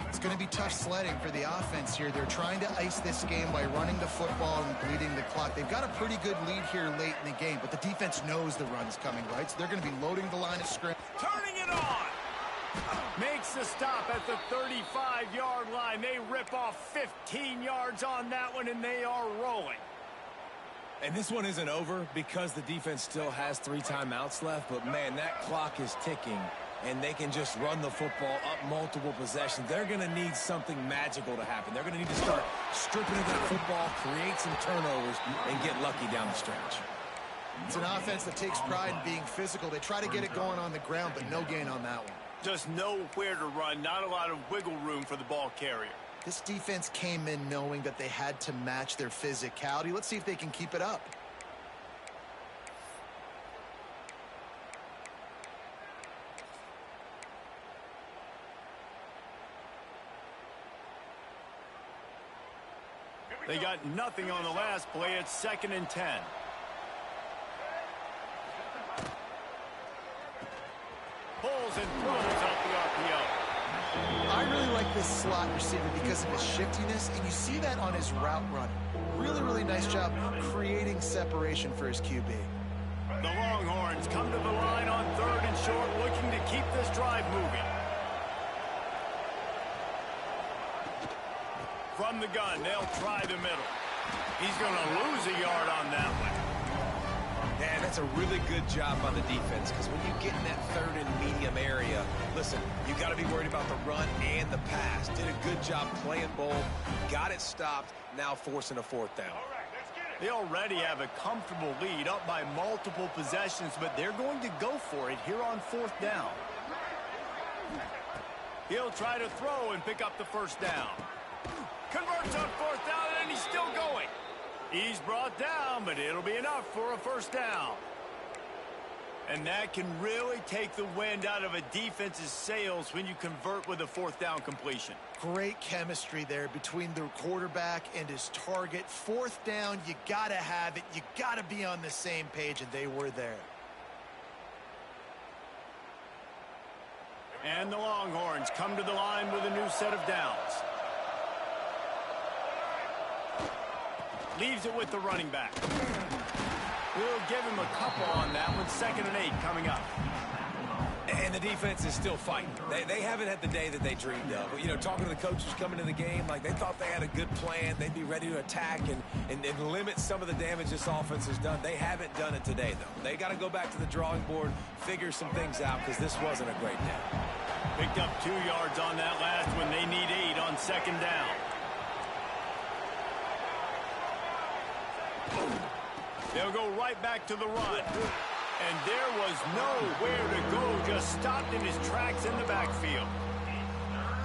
It's going to be tough sledding for the offense here. They're trying to ice this game by running the football and bleeding the clock. They've got a pretty good lead here late in the game, but the defense knows the run's coming, right? So they're going to be loading the line of scrimmage. Turning it on! Makes the stop at the 35-yard line. They rip off 15 yards on that one, and they are rolling. And this one isn't over because the defense still has 3 timeouts left, but man, that clock is ticking. and they can just run the football up multiple possessions, they're going to need something magical to happen. They're going to need to start stripping at that football, create some turnovers, and get lucky down the stretch. It's an offense that takes pride in being physical. They try to get it going on the ground, but no gain on that one. Just nowhere to run, not a lot of wiggle room for the ball carrier. This defense came in knowing that they had to match their physicality. Let's see if they can keep it up. They got nothing on the last play. It's 2nd and 10. Pulls and throws out the RPO. I really like this slot receiver because of his shiftiness, and you see that on his route running. Really, really nice job creating separation for his QB. The Longhorns come to the line on 3rd and short, looking to keep this drive moving. From the gun, they'll try the middle. He's going to lose a yard on that one. Man, that's a really good job by the defense, because when you get in that 3rd and medium area, listen, you got to be worried about the run and the pass. Did a good job playing both, got it stopped, now forcing a 4th down. They already have a comfortable lead, up by multiple possessions, but they're going to go for it here on 4th down. He'll try to throw and pick up the 1st down. Converts on 4th down, and he's still going. He's brought down, but it'll be enough for a 1st down. And that can really take the wind out of a defense's sails when you convert with a 4th down completion. Great chemistry there between the quarterback and his target. 4th down, you got to have it. You got to be on the same page, and they were there. And the Longhorns come to the line with a new set of downs. Leaves it with the running back. We'll give him a couple on that one. 2nd and 8 coming up. And the defense is still fighting. They haven't had the day that they dreamed of. You know, talking to the coaches coming to the game, like they thought they had a good plan. They'd be ready to attack and limit some of the damage this offense has done. They haven't done it today, though. They got to go back to the drawing board, figure some things out, because this wasn't a great day. Picked up 2 yards on that last one. They need 8 on 2nd down. They'll go right back to the run. And there was nowhere to go, just stopped in his tracks in the backfield.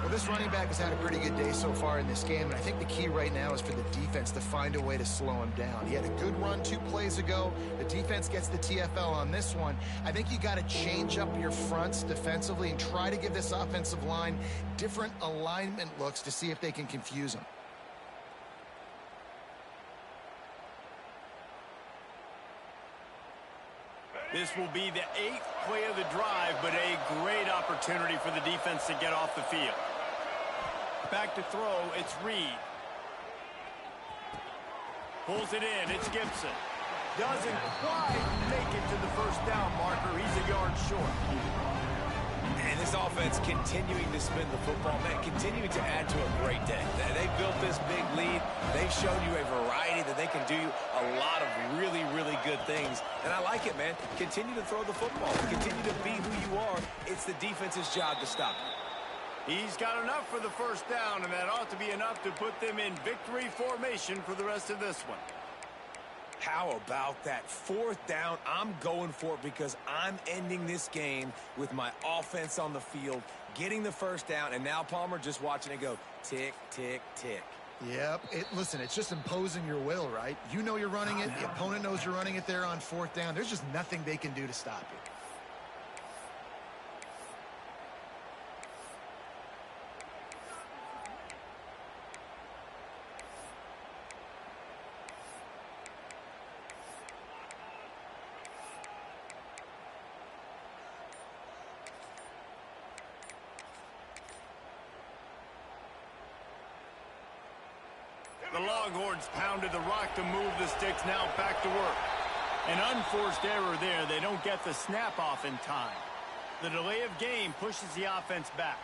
Well, this running back has had a pretty good day so far in this game, and I think the key right now is for the defense to find a way to slow him down. He had a good run 2 plays ago. The defense gets the TFL on this one. I think you got to change up your fronts defensively and try to give this offensive line different alignment looks to see if they can confuse him. This will be the 8th play of the drive, but a great opportunity for the defense to get off the field. Back to throw, it's Reed. Pulls it in, it's Gibson. Doesn't quite make it to the 1st down marker. He's a yard short. And this offense continuing to spin the football, man, continuing to add to a great day. They built this big lead. They've shown you a variety that they can do a lot of really, really good things. And I like it, man. Continue to throw the football. Continue to be who you are. It's the defense's job to stop it. He's got enough for the 1st down, and that ought to be enough to put them in victory formation for the rest of this one. How about that 4th down? I'm going for it because I'm ending this game with my offense on the field, getting the 1st down, and now Palmer just watching it go tick, tick, tick. Yep. Listen, it's just imposing your will, right? You know you're running it. The opponent knows you're running it there on 4th down. There's just nothing they can do to stop you. The Longhorns pounded the rock to move the sticks, now back to work. An unforced error there. They don't get the snap off in time. The delay of game pushes the offense back.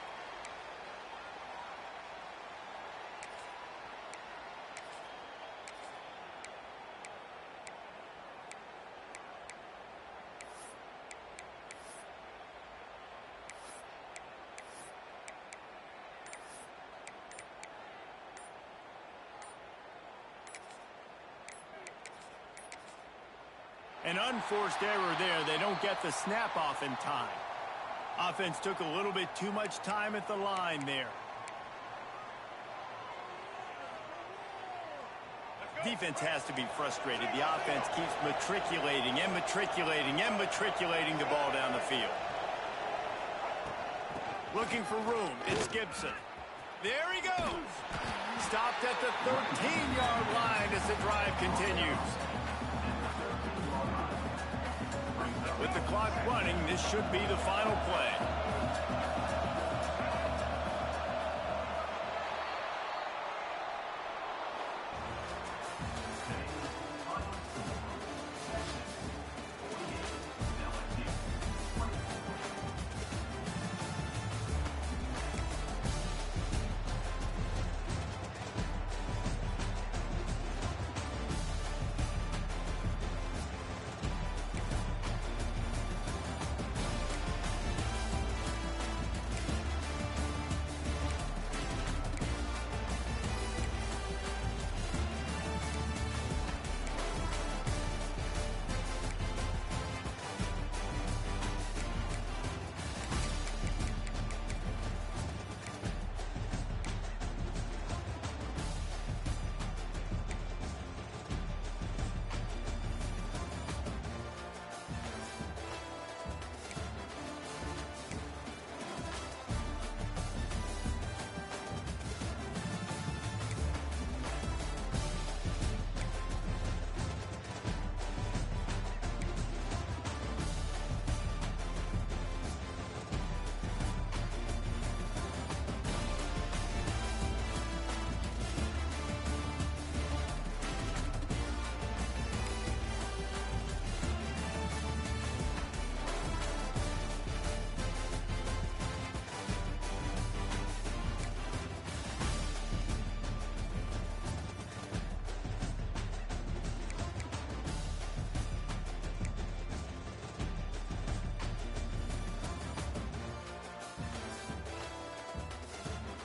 An unforced error there. They don't get the snap off in time. Offense took a little bit too much time at the line there. Defense has to be frustrated. The offense keeps matriculating and matriculating and matriculating the ball down the field. Looking for room. It's Gibson. There he goes. Stopped at the 13-yard line as the drive continues. With the clock running, this should be the final play.